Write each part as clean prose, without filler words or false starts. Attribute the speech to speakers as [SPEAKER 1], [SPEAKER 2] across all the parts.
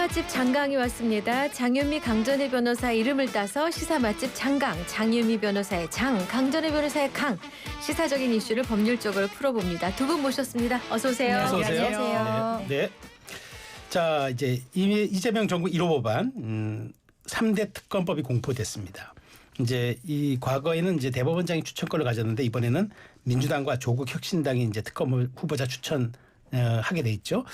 [SPEAKER 1] 맛집 장강이 왔습니다. 장윤미 강전혜 변호사 이름을 따서 시사 맛집 장강, 장윤미 변호사의 장, 강전혜 변호사의 강. 시사적인 이슈를 법률적으로 풀어봅니다. 두 분 모셨습니다. 어서 오세요.
[SPEAKER 2] 어서 오세요.
[SPEAKER 1] 안녕하세요.
[SPEAKER 2] 네. 자, 이제 이재명 정부 1호 법안 3대 특검법이 공포됐습니다. 이제 이 과거에는 이제 대법원장이 추천권을 가졌는데 이번에는 민주당과 조국 혁신당이 이제 특검 후보자 추천하게 돼 있죠.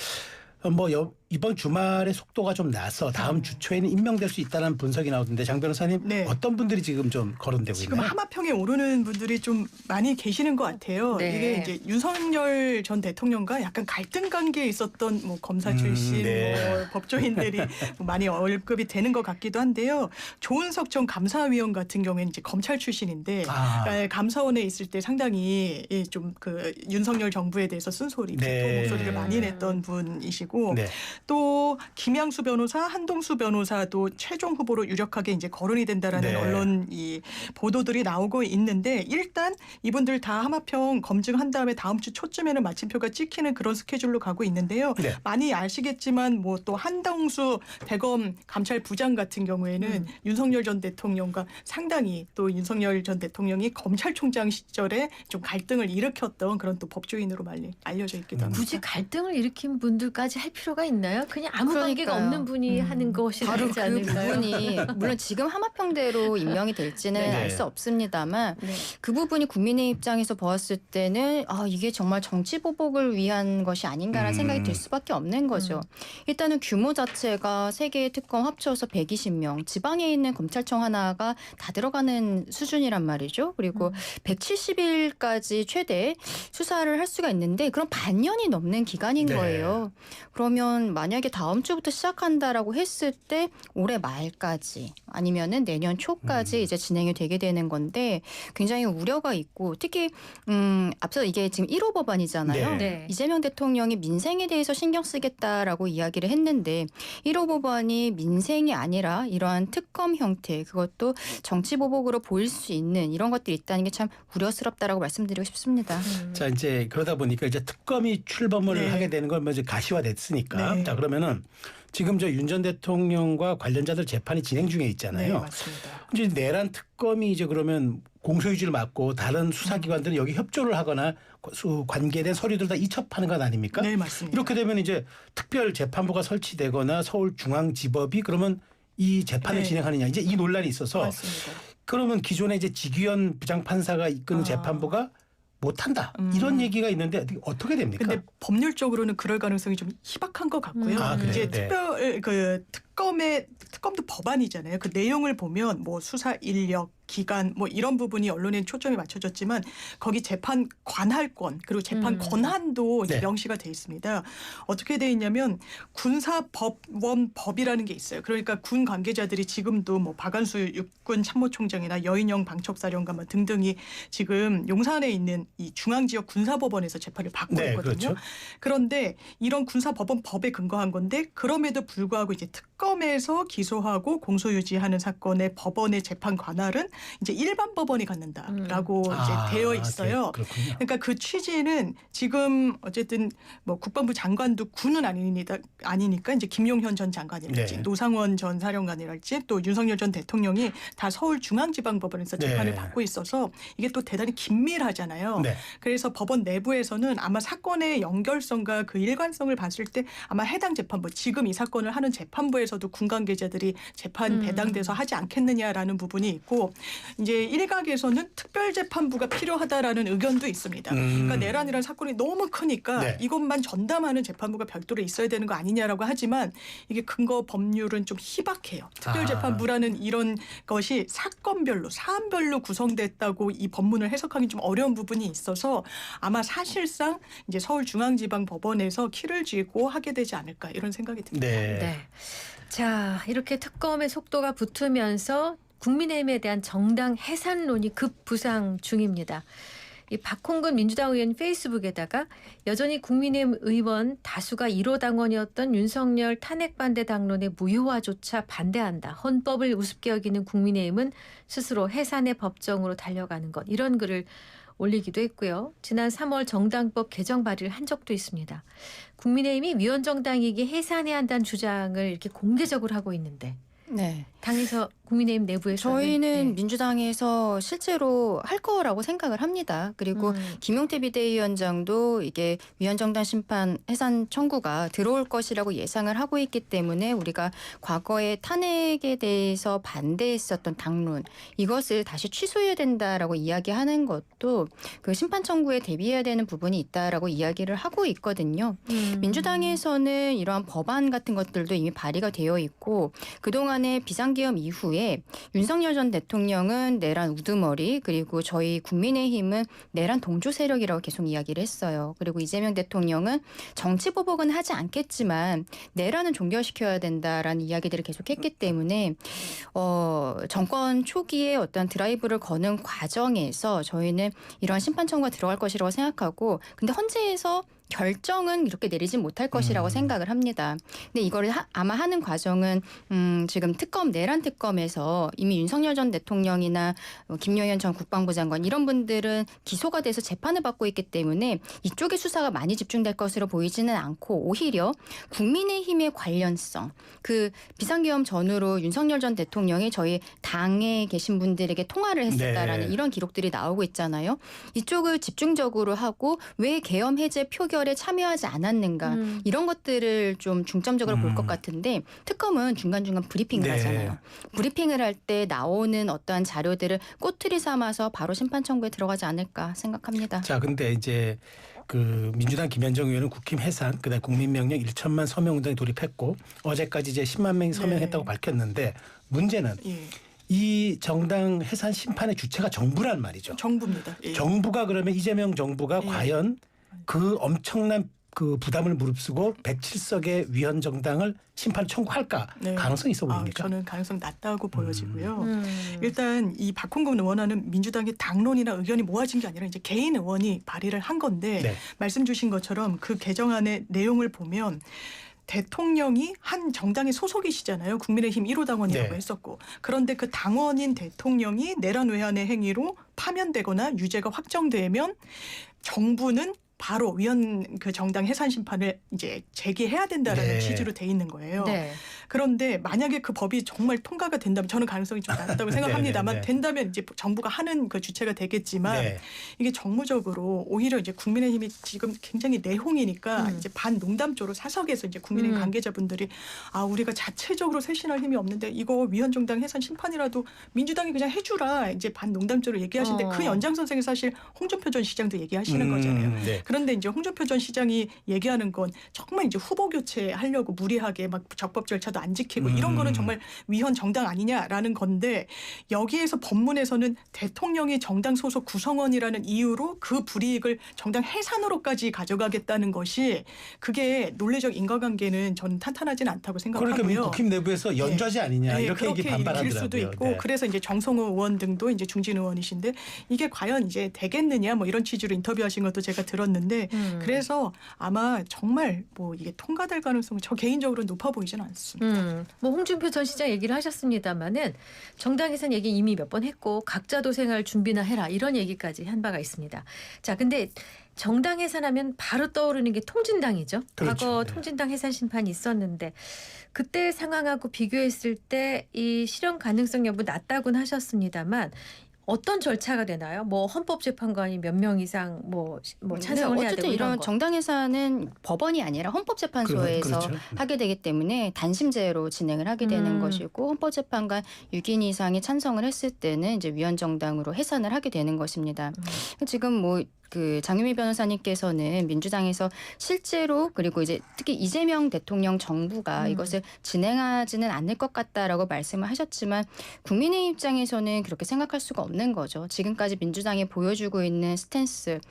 [SPEAKER 2] 이번 주말에 속도가 좀 나서 다음 주 초에는 임명될 수 있다는 분석이 나오던데 장 변호사님
[SPEAKER 3] 네.
[SPEAKER 2] 어떤 분들이 지금 좀 거론되고
[SPEAKER 3] 지금
[SPEAKER 2] 있나요?
[SPEAKER 3] 하마평에 오르는 분들이 좀 많이 계시는 것 같아요.
[SPEAKER 1] 네.
[SPEAKER 3] 이게 이제 윤석열 전 대통령과 약간 갈등 관계에 있었던 뭐 검사 출신,
[SPEAKER 2] 네.
[SPEAKER 3] 뭐 법조인들이 많이 언급이 되는 것 같기도 한데요. 조은석 전 감사위원 같은 경우에는 이제 검찰 출신인데 감사원에 있을 때 상당히 좀 그 윤석열 정부에 대해서 쓴소리,
[SPEAKER 2] 네.
[SPEAKER 3] 목소리를 많이 냈던 분이시고.
[SPEAKER 2] 네.
[SPEAKER 3] 또 김양수 변호사, 한동수 변호사도 최종 후보로 유력하게 이제 거론이 된다라는
[SPEAKER 2] 네.
[SPEAKER 3] 언론 이 보도들이 나오고 있는데 일단 이분들 다 하마평 검증한 다음에 다음 주 초쯤에는 마침표가 찍히는 그런 스케줄로 가고 있는데요.
[SPEAKER 2] 네.
[SPEAKER 3] 많이 아시겠지만 뭐 또 한동수 대검 감찰부장 같은 경우에는 윤석열 전 대통령과 상당히 또 윤석열 전 대통령이 검찰총장 시절에 좀 갈등을 일으켰던 그런 또 법조인으로 많이 알려져 있기도 합니다.
[SPEAKER 1] 굳이 갈등을 일으킨 분들까지 할 필요가 있나요? 그냥 아무 관계가
[SPEAKER 4] 그러니까요.
[SPEAKER 1] 없는 분이 하는 것이
[SPEAKER 4] 바로
[SPEAKER 1] 낫지
[SPEAKER 4] 그
[SPEAKER 1] 않을까요?
[SPEAKER 4] 부분이 물론 지금 하마평대로 임명이 될지는
[SPEAKER 2] 네.
[SPEAKER 4] 알 수 없습니다만
[SPEAKER 1] 네.
[SPEAKER 4] 그 부분이 국민의 입장에서 보았을 때는 이게 정말 정치 보복을 위한 것이 아닌가라는 생각이 들 수밖에 없는 거죠. 일단은 규모 자체가 세 개의 특검 합쳐서 120명, 지방에 있는 검찰청 하나가 다 들어가는 수준이란 말이죠. 그리고 170일까지 최대 수사를 할 수가 있는데 그럼 반년이 넘는 기간인
[SPEAKER 2] 네.
[SPEAKER 4] 거예요. 그러면 만약에 다음 주부터 시작한다라고 했을 때 올해 말까지 아니면은 내년 초까지 이제 진행이 되게 되는 건데 굉장히 우려가 있고 특히 앞서 이게 지금 1호 법안이잖아요.
[SPEAKER 2] 네.
[SPEAKER 1] 네.
[SPEAKER 4] 이재명 대통령이 민생에 대해서 신경 쓰겠다라고 이야기를 했는데 1호 법안이 민생이 아니라 이러한 특검 형태 그것도 정치 보복으로 보일 수 있는 이런 것들이 있다는 게 참 우려스럽다라고 말씀드리고 싶습니다.
[SPEAKER 2] 자, 이제 그러다 보니까 이제 특검이 출범을
[SPEAKER 3] 네.
[SPEAKER 2] 하게 되는 건 뭐 이제 가시화됐으니까.
[SPEAKER 3] 네.
[SPEAKER 2] 자, 그러면은 지금 저 윤 전 대통령과 관련자들 재판이 진행 중에
[SPEAKER 3] 네,
[SPEAKER 2] 있잖아요.
[SPEAKER 3] 맞습니다.
[SPEAKER 2] 이제 내란 특검이 이제 그러면 공소유지를 맡고 다른 수사기관들은 여기 협조를 하거나 관계된 서류들 다 이첩하는 것 아닙니까?
[SPEAKER 3] 네, 맞습니다.
[SPEAKER 2] 이렇게 되면 이제 특별 재판부가 설치되거나 서울중앙지법이 그러면 이 재판을
[SPEAKER 3] 네.
[SPEAKER 2] 진행하느냐 이제 이 논란이 있어서
[SPEAKER 3] 맞습니다.
[SPEAKER 2] 그러면 기존에 이제 지기현 부장판사가 이끄는 재판부가 못한다 이런 얘기가 있는데 어떻게 됩니까?
[SPEAKER 3] 근데 법률적으로는 그럴 가능성이 좀 희박한 것 같고요.
[SPEAKER 2] 그래요?
[SPEAKER 3] 이제
[SPEAKER 2] 네.
[SPEAKER 3] 특검도 법안이잖아요. 그 내용을 보면 뭐 수사 인력, 기간 뭐 이런 부분이 언론에 초점이 맞춰졌지만 거기 재판 관할권 그리고 재판 권한도 이제
[SPEAKER 2] 네.
[SPEAKER 3] 명시가 돼 있습니다. 어떻게 돼 있냐면 군사법원법이라는 게 있어요. 그러니까 군 관계자들이 지금도 뭐 박안수 육군 참모총장이나 여인영 방첩사령관 등등이 지금 용산에 있는 이 중앙지역 군사법원에서 재판을 받고
[SPEAKER 2] 네,
[SPEAKER 3] 있거든요.
[SPEAKER 2] 그렇죠.
[SPEAKER 3] 그런데 이런 군사법원법에 근거한 건데 그럼에도 불구하고 이제 특검에서 기소하고 공소유지하는 사건의 법원의 재판 관할은 이제 일반 법원이 갖는다라고 이제 되어 있어요.
[SPEAKER 2] 그렇군요.
[SPEAKER 3] 그러니까 그 취지는 지금 어쨌든 뭐 국방부 장관도 군은 아니니까 이제 김용현 전 장관이랄지
[SPEAKER 2] 네.
[SPEAKER 3] 노상원 전 사령관이랄지 또 윤석열 전 대통령이 다 서울중앙지방법원에서 재판을
[SPEAKER 2] 네.
[SPEAKER 3] 받고 있어서 이게 또 대단히 긴밀하잖아요.
[SPEAKER 2] 네.
[SPEAKER 3] 그래서 법원 내부에서는 아마 사건의 연결성과 그 일관성을 봤을 때 아마 해당 재판부 지금 이 사건을 하는 재판부에서도 군 관계자들이 재판 배당돼서 하지 않겠느냐라는 부분이 있고 이제 일각에서는 특별재판부가 필요하다라는 의견도 있습니다. 그러니까 내란이라는 사건이 너무 크니까
[SPEAKER 2] 네.
[SPEAKER 3] 이것만 전담하는 재판부가 별도로 있어야 되는 거 아니냐라고 하지만 이게 근거 법률은 좀 희박해요. 특별재판부라는 이런 것이 사건별로 사안별로 구성됐다고 이 법문을 해석하기 좀 어려운 부분이 있어서 아마 사실상 이제 서울중앙지방법원에서 키를 쥐고 하게 되지 않을까 이런 생각이 듭니다.
[SPEAKER 2] 네.
[SPEAKER 1] 네. 자, 이렇게 특검의 속도가 붙으면서 국민의힘에 대한 정당 해산론이 급부상 중입니다. 이 박홍근 민주당 의원 페이스북에다가 여전히 국민의힘 의원 다수가 1호 당원이었던 윤석열 탄핵 반대 당론의 무효화조차 반대한다. 헌법을 우습게 여기는 국민의힘은 스스로 해산의 법정으로 달려가는 것. 이런 글을 올리기도 했고요. 지난 3월 정당법 개정 발의를 한 적도 있습니다. 국민의힘이 위헌정당이기 해산해야 한다는 주장을 이렇게 공개적으로 하고 있는데
[SPEAKER 4] 네.
[SPEAKER 1] 당에서 국민의힘 내부에서는
[SPEAKER 4] 저희는 민주당에서 실제로 할 거라고 생각을 합니다. 그리고 김용태 비대위원장도 이게 위헌정당 심판 해산 청구가 들어올 것이라고 예상을 하고 있기 때문에 우리가 과거에 탄핵에 대해서 반대했었던 당론 이것을 다시 취소해야 된다라고 이야기하는 것도 그 심판 청구에 대비해야 되는 부분이 있다라고 이야기를 하고 있거든요. 민주당에서는 이러한 법안 같은 것들도 이미 발의가 되어 있고 그동안의 비상계엄 이후에 윤석열 전 대통령은 내란 우두머리 그리고 저희 국민의힘은 내란 동조 세력이라고 계속 이야기를 했어요. 그리고 이재명 대통령은 정치 보복은 하지 않겠지만 내란은 종결시켜야 된다라는 이야기들을 계속했기 때문에 정권 초기에 어떤 드라이브를 거는 과정에서 저희는 이러한 심판 청구가 들어갈 것이라고 생각하고 근데 헌재에서 결정은 이렇게 내리진 못할 것이라고 생각을 합니다. 근데 이거를 아마 하는 과정은 지금 내란 특검에서 이미 윤석열 전 대통령이나 김용현 전 국방부 장관 이런 분들은 기소가 돼서 재판을 받고 있기 때문에 이쪽에 수사가 많이 집중될 것으로 보이지는 않고 오히려 국민의힘의 관련성 그 비상계엄 전후로 윤석열 전 대통령이 저희 당에 계신 분들에게 통화를 했었다라는 이런 기록들이 나오고 있잖아요. 이쪽을 집중적으로 하고 왜 계엄 해제 표결에 참여하지 않았는가 이런 것들을 좀 중점적으로 볼 것 같은데 특검은 중간중간 브리핑을 하잖아요. 브리핑을 할 때 나오는 어떠한 자료들을 꼬투리 삼아서 바로 심판 청구에 들어가지 않을까 생각합니다.
[SPEAKER 2] 자, 근데 이제 그 민주당 김현정 의원은 국힘 해산, 그다음 국민명령 1천만 서명운동에 돌입했고 어제까지 이제 10만 명이 서명했다고 밝혔는데 문제는 이 정당 해산 심판의 주체가 정부란 말이죠.
[SPEAKER 3] 정부입니다.
[SPEAKER 2] 정부가 그러면 이재명 정부가 과연 그 엄청난 그 부담을 무릅쓰고 107석의 위헌정당을 심판 청구할까 가능성이 있어 보입니까?
[SPEAKER 3] 저는 가능성 낮다고 보여지고요. 일단 이 박홍근 의원하는 민주당의 당론이나 의견이 모아진 게 아니라 이제 개인 의원이 발의를 한 건데 말씀 주신 것처럼 그 개정안의 내용을 보면 대통령이 한 정당의 소속이시잖아요. 국민의힘 1호 당원이라고 했었고. 그런데 그 당원인 대통령이 내란 외환의 행위로 파면되거나 유죄가 확정되면 정부는 바로 위헌 그 정당 해산 심판을 이제 제기해야 된다라는 취지로 돼 있는 거예요. 그런데 만약에 그 법이 정말 통과가 된다면 저는 가능성이 좀 낮다고 생각합니다만 된다면 이제 정부가 하는 그 주체가 되겠지만 이게 정무적으로 오히려 이제 국민의힘이 지금 굉장히 내홍이니까 이제 반농담조로 사석에서 이제 국민의힘 관계자분들이 우리가 자체적으로 쇄신할 힘이 없는데 이거 위헌 정당 해산 심판이라도 민주당이 그냥 해주라 이제 반농담조로 얘기하시는데 그 연장선상에 사실 홍준표 전 시장도 얘기하시는 거잖아요. 그런데 이제 홍준표 전 시장이 얘기하는 건 정말 이제 후보 교체하려고 무리하게 막 적법 절차도 안 지키고 이런 거는 정말 위헌 정당 아니냐라는 건데 여기에서 법문에서는 대통령이 정당 소속 구성원이라는 이유로 그 불이익을 정당 해산으로까지 가져가겠다는 것이 그게 논리적 인과관계는 저는 탄탄하지는 않다고 생각하고요.
[SPEAKER 2] 그러니까 국힘 내부에서 연좌제 아니냐 이렇게 얘기 반발하더라고요.
[SPEAKER 3] 수도 있고 그래서 이제 정성호 의원 등도 이제 중진 의원이신데 이게 과연 이제 되겠느냐 뭐 이런 취지로 인터뷰하신 것도 제가 들었는데 그래서 아마 정말 뭐 이게 통과될 가능성은 저 개인적으로 높아 보이지는 않습니다.
[SPEAKER 1] 뭐 홍준표 전 시장 얘기를 하셨습니다마는 정당 해산 얘기 이미 몇 번 했고 각자 도생할 준비나 해라 이런 얘기까지 한 바가 있습니다. 자, 근데 정당 해산하면 바로 떠오르는 게 통진당이죠.
[SPEAKER 2] 그렇죠.
[SPEAKER 1] 과거 통진당 해산 심판이 있었는데 그때 상황하고 비교했을 때 이 실현 가능성 여부 낮다고는 하셨습니다만 어떤 절차가 되나요? 뭐 헌법재판관이 몇 명 이상 뭐 찬성을 해야 되고
[SPEAKER 4] 어쨌든 이런 정당 해산은 법원이 아니라 헌법재판소에서 하게 되기 때문에 단심제로 진행을 하게 되는 것이고 헌법재판관 6인 이상이 찬성을 했을 때는 이제 위헌정당으로 해산을 하게 되는 것입니다. 지금 뭐 그 장유미 변호사님께서는 민주당에서 실제로 그리고 이제 특히 이재명 대통령 정부가 이것을 진행하지는 않을 것 같다라고 말씀을 하셨지만 국민의 입장에서는 그렇게 생각할 수가 없는 거죠. 지금까지 민주당이 보여주고 있는 스탠스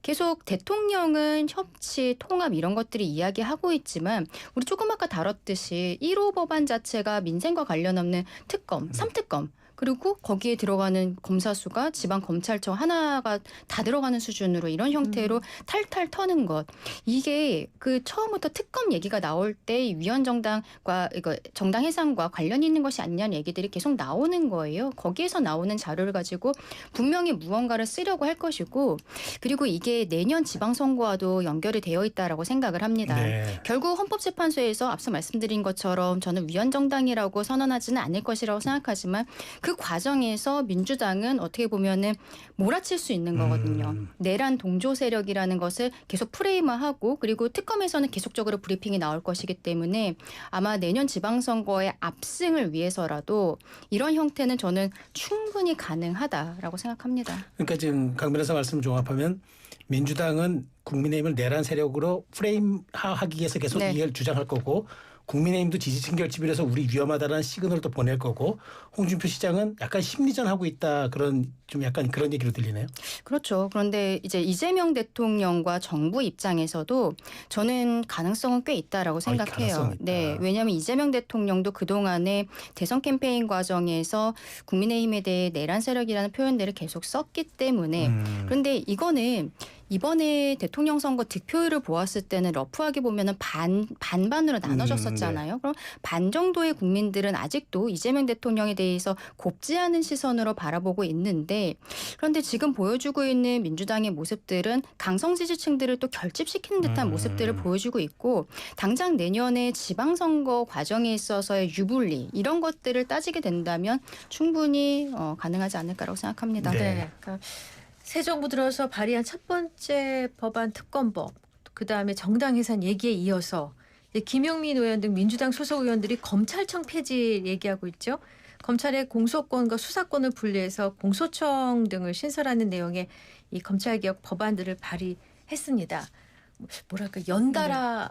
[SPEAKER 4] 계속 대통령은 협치, 통합 이런 것들이 이야기하고 있지만 우리 조금 아까 다뤘듯이 1호 법안 자체가 민생과 관련 없는 특검, 3특검 그리고 거기에 들어가는 검사 수가 지방검찰청 하나가 다 들어가는 수준으로 이런 형태로 탈탈 터는 것. 이게 그 처음부터 특검 얘기가 나올 때 위헌 정당과 이거 정당 해산과 관련이 있는 것이 아니냐는 얘기들이 계속 나오는 거예요. 거기에서 나오는 자료를 가지고 분명히 무언가를 쓰려고 할 것이고 그리고 이게 내년 지방선거와도 연결이 되어 있다라고 생각을 합니다.
[SPEAKER 2] 네.
[SPEAKER 4] 결국 헌법재판소에서 앞서 말씀드린 것처럼 저는 위헌 정당이라고 선언하지는 않을 것이라고 생각하지만 그 과정에서 민주당은 어떻게 보면은 몰아칠 수 있는 거거든요. 내란 동조 세력이라는 것을 계속 프레임화하고 그리고 특검에서는 계속적으로 브리핑이 나올 것이기 때문에 아마 내년 지방선거의 압승을 위해서라도 이런 형태는 저는 충분히 가능하다라고 생각합니다.
[SPEAKER 2] 그러니까 지금 강 변호사 말씀 종합하면 민주당은 국민의힘을 내란 세력으로 프레임하기 위해서 계속
[SPEAKER 4] 네.
[SPEAKER 2] 이걸 주장할 거고 국민의힘도 지지층 결집이라서 우리 위험하다는 시그널을 또 보낼 거고 홍준표 시장은 약간 심리전 하고 있다 그런 좀 약간 그런 얘기로 들리네요.
[SPEAKER 4] 그렇죠. 그런데 이제 이재명 대통령과 정부 입장에서도 저는 가능성은 꽤 있다라고 생각해요.
[SPEAKER 2] 가능성은 있다.
[SPEAKER 4] 네, 왜냐하면 이재명 대통령도 그동안에 대선 캠페인 과정에서 국민의힘에 대해 내란 세력이라는 표현들을 계속 썼기 때문에 그런데 이거는 이번에 대통령 선거 득표율을 보았을 때는 러프하게 보면은 반반으로 나눠졌었잖아요. 그럼 반 정도의 국민들은 아직도 이재명 대통령에 대해서 곱지 않은 시선으로 바라보고 있는데 그런데 지금 보여주고 있는 민주당의 모습들은 강성 지지층들을 또 결집시키는 듯한 모습들을 보여주고 있고 당장 내년에 지방선거 과정에 있어서의 유불리 이런 것들을 따지게 된다면 충분히 가능하지 않을까라고 생각합니다.
[SPEAKER 2] 네.
[SPEAKER 1] 네. 그러니까 새 정부 들어서 발의한 첫 번째 법안 특검법, 그다음에 정당 해산 얘기에 이어서 이제 김용민 의원 등 민주당 소속 의원들이 검찰청 폐지 얘기하고 있죠. 검찰의 공소권과 수사권을 분리해서 공소청 등을 신설하는 내용의 이 검찰개혁 법안들을 발의했습니다. 뭐랄까 연달아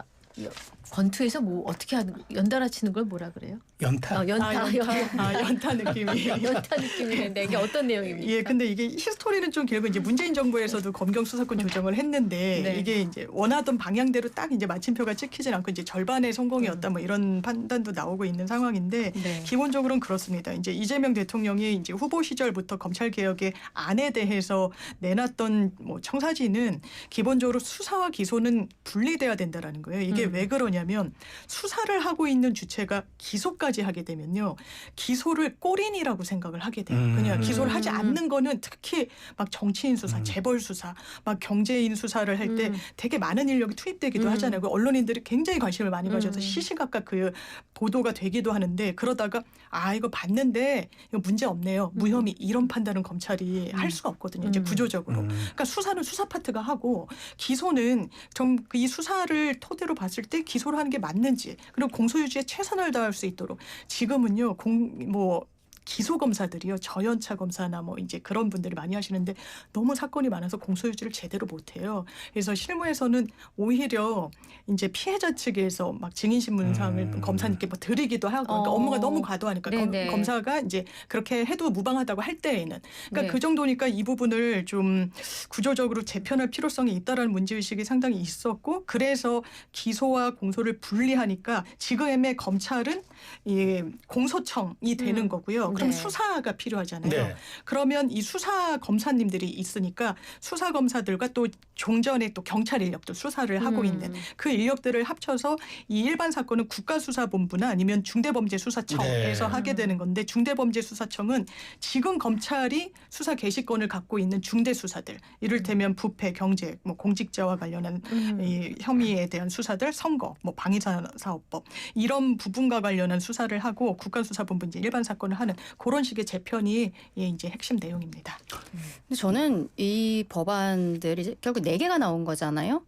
[SPEAKER 1] 권투에서 뭐 어떻게 하는 연달아 치는 걸 뭐라 그래요?
[SPEAKER 2] 연타.
[SPEAKER 3] 연타 느낌이.
[SPEAKER 1] 연타 느낌이는데 이게 어떤 내용입니까?
[SPEAKER 3] 예, 근데 이게 히스토리는 좀 길고 이제 문재인 정부에서도 검경 수사권 조정을 했는데
[SPEAKER 1] 네.
[SPEAKER 3] 이게 이제 원하던 방향대로 딱 이제 마침표가 찍히진 않고 이제 절반의 성공이었다 뭐 이런 판단도 나오고 있는 상황인데
[SPEAKER 1] 네.
[SPEAKER 3] 기본적으로는 그렇습니다. 이제 이재명 대통령이 이제 후보 시절부터 검찰 개혁의 안에 대해서 내놨던 뭐 청사진은 기본적으로 수사와 기소는 분리돼야 된다라는 거예요. 이게 왜 그러냐면 수사를 하고 있는 주체가 기소까지 하게 되면요. 기소를 꼬린이라고 생각을 하게 돼요. 그냥 기소를 하지 않는 거는 특히 막 정치인 수사, 재벌 수사, 막 경제인 수사를 할 때 되게 많은 인력이 투입되기도 하잖아요. 그 언론인들이 굉장히 관심을 많이 가져서 시시각각 그 보도가 되기도 하는데 그러다가 이거 봤는데 이거 문제 없네요. 무혐의 이런 판단은 검찰이 할 수가 없거든요. 이제 구조적으로. 그러니까 수사는 수사 파트가 하고 기소는 좀 이 수사를 토대로 봤을 때 기소를 하는 게 맞는지 그리고 공소유지에 최선을 다할 수 있도록 지금은요 기소 검사들이요 저연차 검사나 뭐 이제 그런 분들이 많이 하시는데 너무 사건이 많아서 공소유지를 제대로 못해요. 그래서 실무에서는 오히려 이제 피해자 측에서 막 증인신문상을 검사님께 뭐 드리기도 하고 그러니까 업무가 너무 과도하니까 검사가 이제 그렇게 해도 무방하다고 할 때에는 그러니까
[SPEAKER 1] 네.
[SPEAKER 3] 그 정도니까 이 부분을 좀 구조적으로 재편할 필요성이 있다라는 문제의식이 상당히 있었고 그래서 기소와 공소를 분리하니까 지금의 검찰은 이 공소청이 되는 거고요. 그럼
[SPEAKER 1] 네.
[SPEAKER 3] 수사가 필요하잖아요.
[SPEAKER 2] 네.
[SPEAKER 3] 그러면 이 수사 검사님들이 있으니까 수사 검사들과 또 종전에 또 경찰 인력도 수사를 하고 있는 그 인력들을 합쳐서 이 일반 사건은 국가수사본부나 아니면 중대범죄수사청에서
[SPEAKER 2] 네.
[SPEAKER 3] 하게 되는 건데 중대범죄수사청은 지금 검찰이 수사 개시권을 갖고 있는 중대수사들 이를테면 부패, 경제, 뭐 공직자와 관련한 이 혐의에 대한 수사들, 선거, 뭐 방위사업법 이런 부분과 관련한 수사를 하고 국가수사본부 이제 일반 사건을 하는 그런 식의 재편이 이제 핵심 내용입니다.
[SPEAKER 4] 근데 저는 이 법안들이 결국 4개가 나온 거잖아요.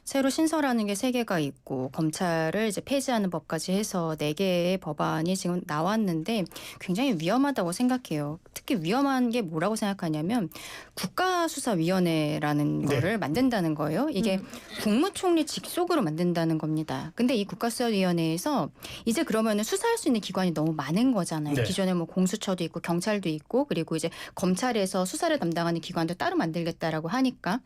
[SPEAKER 4] 새로 신설하는 게 3개가 있고 검찰을 이제 폐지하는 법까지 해서 4개의 법안이 지금 나왔는데 굉장히 위험하다고 생각해요. 특히 위험한 게 뭐라고 생각하냐면 국가수사위원회라는
[SPEAKER 2] 네.
[SPEAKER 4] 거를 만든다는 거예요. 이게 국무총리 직속으로 만든다는 겁니다. 근데 이 국가수사위원회에서 이제 그러면은 수사할 수 있는 기관이 너무 많은 거잖아요.
[SPEAKER 2] 네.
[SPEAKER 4] 기존에 뭐 공수처도 있고 경찰도 있고 그리고 이제 검찰에서 수사를 담당하는 기관도 따로 만들겠다라고 하니까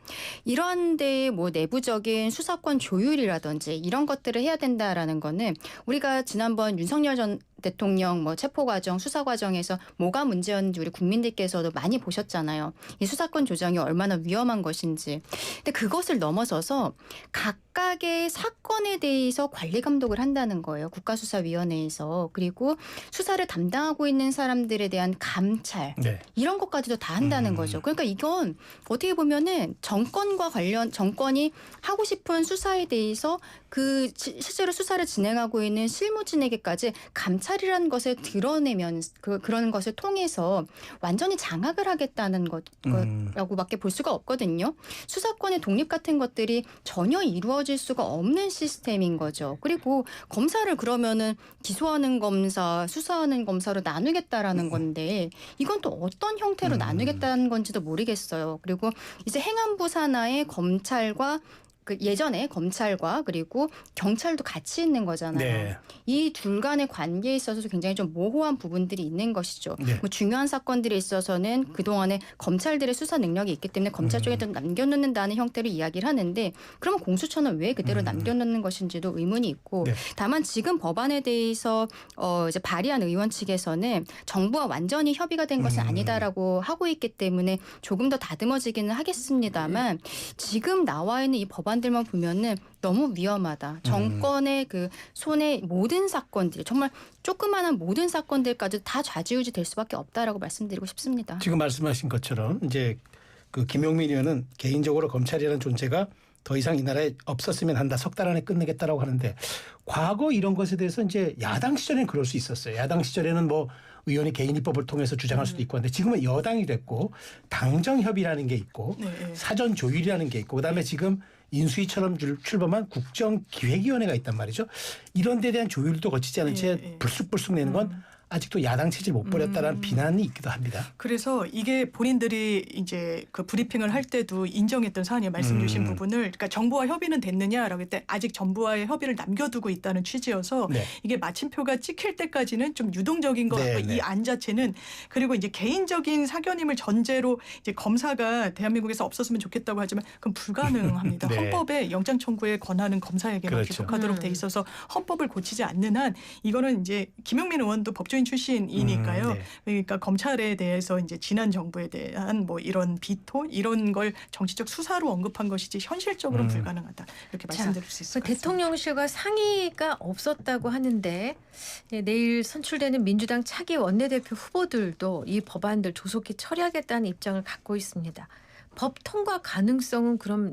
[SPEAKER 4] 이러한 데에 뭐 내부적인 수사권 조율이라든지 이런 것들을 해야 된다라는 거는 우리가 지난번 윤석열 전 대통령 뭐 체포 과정, 수사 과정에서 뭐가 문제였는지 우리 국민들께서도 많이 보셨잖아요. 이 수사권 조정이 얼마나 위험한 것인지. 근데 그것을 넘어서서 각각의 사건에 대해서 관리 감독을 한다는 거예요. 국가수사위원회에서. 그리고 수사를 담당하고 있는 사람들에 대한 감찰
[SPEAKER 2] 네.
[SPEAKER 4] 이런 것까지도 다 한다는 거죠. 그러니까 이건 어떻게 보면은 정권이 하고 싶은 수사에 대해서 그 실제로 수사를 진행하고 있는 실무진에게까지 감찰이라는 것을 드러내면 그런 것을 통해서 완전히 장악을 하겠다는 거라고밖에 볼 수가 없거든요. 수사권의 독립 같은 것들이 전혀 이루어질 수가 없는 시스템인 거죠. 그리고 검사를 그러면은 기소하는 검사, 수사하는 검사로 나누겠다라는 건데 이건 또 어떤 형태로 나누겠다는 건지도 모르겠어요. 그리고 이제 행안부 산하의 검찰과 그 예전에 검찰과 그리고 경찰도 같이 있는 거잖아요.
[SPEAKER 2] 네.
[SPEAKER 4] 이 둘 간의 관계에 있어서 굉장히 좀 모호한 부분들이 있는 것이죠.
[SPEAKER 2] 네.
[SPEAKER 4] 뭐 중요한 사건들에 있어서는 그동안에 검찰들의 수사 능력이 있기 때문에 검찰 쪽에 좀 남겨놓는다는 형태로 이야기를 하는데 그러면 공수처는 왜 그대로 남겨놓는 것인지도 의문이 있고
[SPEAKER 2] 네.
[SPEAKER 4] 다만 지금 법안에 대해서 이제 발의한 의원 측에서는 정부와 완전히 협의가 된 것은 아니다라고 하고 있기 때문에 조금 더 다듬어지기는 하겠습니다만 지금 나와 있는 이 법안들만 보면은 너무 위험하다. 정권의 그 손에 모든 사건들 정말 조그마한 모든 사건들까지 다 좌지우지 될 수밖에 없다라고 말씀드리고 싶습니다.
[SPEAKER 2] 지금 말씀하신 것처럼 이제 그 김용민 의원은 개인적으로 검찰이라는 존재가 더 이상 이 나라에 없었으면 한다. 석 달 안에 끝내겠다라고 하는데 과거 이런 것에 대해서 이제 야당 시절에는 그럴 수 있었어요. 야당 시절에는 뭐 의원이 개인 입법을 통해서 주장할 수도 있고 한데 지금은 여당이 됐고 당정 협의라는 게 있고
[SPEAKER 3] 네.
[SPEAKER 2] 사전 조율이라는 게 있고 그다음에 지금 인수위처럼 출범한 국정기획위원회가 있단 말이죠. 이런 데 대한 조율도 거치지 않은 채 불쑥불쑥 내는 건 아직도 야당 체질 못 버렸다라는 비난이 있기도 합니다.
[SPEAKER 3] 그래서 이게 본인들이 이제 그 브리핑을 할 때도 인정했던 사안이에요. 말씀 주신 부분을. 그러니까 정부와 협의는 됐느냐라고 했을 때 아직 정부와의 협의를 남겨두고 있다는 취지여서
[SPEAKER 2] 네.
[SPEAKER 3] 이게 마침표가 찍힐 때까지는 좀 유동적인 것 같고 이 안 자체는 그리고 이제 개인적인 사견임을 전제로 이제 검사가 대한민국에서 없었으면 좋겠다고 하지만 그건 불가능합니다.
[SPEAKER 2] 네.
[SPEAKER 3] 헌법에 영장 청구의 권한은 검사에게만
[SPEAKER 2] 그렇죠.
[SPEAKER 3] 기속하도록 돼 있어서 헌법을 고치지 않는 한 이거는 이제 김용민 의원도 법조인 출신이니까요.
[SPEAKER 2] 네.
[SPEAKER 3] 그러니까 검찰에 대해서 이제 지난 정부에 대한 뭐 이런 비토 이런 걸 정치적 수사로 언급한 것이지 현실적으로는 불가능하다. 이렇게 말씀드릴 수 있을 것 같습니다.
[SPEAKER 1] 대통령실과 상의가 없었다고 하는데 내일 선출되는 민주당 차기 원내대표 후보들도 이 법안들 조속히 처리하겠다는 입장을 갖고 있습니다. 법 통과 가능성은 그럼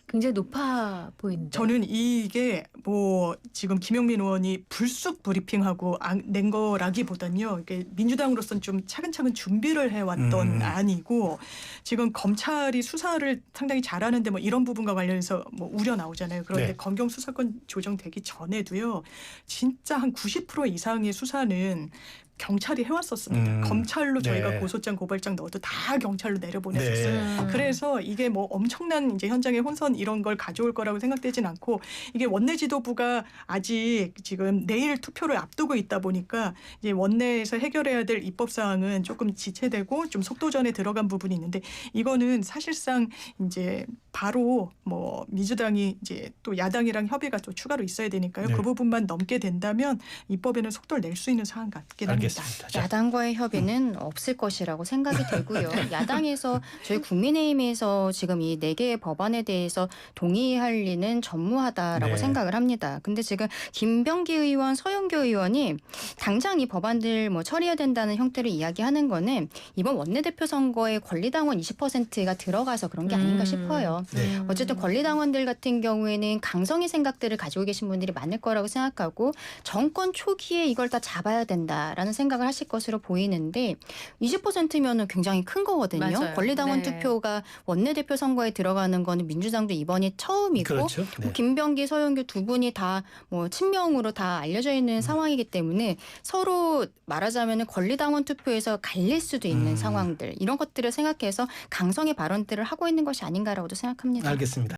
[SPEAKER 1] 굉장히 높아 보이는데.
[SPEAKER 3] 저는 이게 뭐 지금 김용민 의원이 불쑥 브리핑하고 낸 거라기보다는요. 이게 민주당으로서는 좀 차근차근 준비를 해왔던 안이고 지금 검찰이 수사를 상당히 잘하는데 뭐 이런 부분과 관련해서 뭐 우려 나오잖아요. 그런데
[SPEAKER 2] 네.
[SPEAKER 3] 검경 수사권 조정되기 전에도요. 진짜 한 90% 이상의 수사는 경찰이 해왔었습니다. 검찰로 저희가
[SPEAKER 2] 네.
[SPEAKER 3] 고소장 고발장 넣어도 다 경찰로 내려보냈었어요.
[SPEAKER 2] 네.
[SPEAKER 3] 그래서 이게 뭐 엄청난 이제 현장의 혼선 이런 걸 가져올 거라고 생각되진 않고 이게 원내 지도부가 아직 지금 내일 투표를 앞두고 있다 보니까 이제 원내에서 해결해야 될 입법 사항은 조금 지체되고 좀 속도전에 들어간 부분이 있는데 이거는 사실상 이제 바로 뭐 민주당이 이제 또 야당이랑 협의가 또 추가로 있어야 되니까요.
[SPEAKER 2] 네.
[SPEAKER 3] 그 부분만 넘게 된다면 입법에는 속도를 낼 수 있는 사안 같긴 합니다.
[SPEAKER 2] 알겠습니다. 자,
[SPEAKER 4] 야당과의 협의는 없을 것이라고 생각이 되고요. 야당에서 저희 국민의힘에서 지금 이 4개의 법안에 대해서 동의할 리는 전무하다라고
[SPEAKER 2] 네.
[SPEAKER 4] 생각을 합니다. 근데 지금 김병기 의원, 서영교 의원이 당장 이 법안들 뭐 처리해야 된다는 형태로 이야기하는 거는 이번 원내대표 선거에 권리당원 20%가 들어가서 그런 게 아닌가 싶어요.
[SPEAKER 2] 네.
[SPEAKER 4] 어쨌든 권리당원들 같은 경우에는 강성의 생각들을 가지고 계신 분들이 많을 거라고 생각하고 정권 초기에 이걸 다 잡아야 된다라는 생각을 하실 것으로 보이는데 20%면은 굉장히 큰 거거든요.
[SPEAKER 1] 맞아요.
[SPEAKER 4] 권리당원
[SPEAKER 1] 네.
[SPEAKER 4] 투표가 원내대표 선거에 들어가는 거는 민주당도 이번이 처음이고
[SPEAKER 2] 그렇죠. 네.
[SPEAKER 4] 뭐 김병기, 서영교 두 분이 다 뭐 친명으로 다 알려져 있는 상황이기 때문에 서로 말하자면 권리당원 투표에서 갈릴 수도 있는 상황들 이런 것들을 생각해서 강성의 발언들을 하고 있는 것이 아닌가라고도 생각합니다.
[SPEAKER 2] 알겠습니다.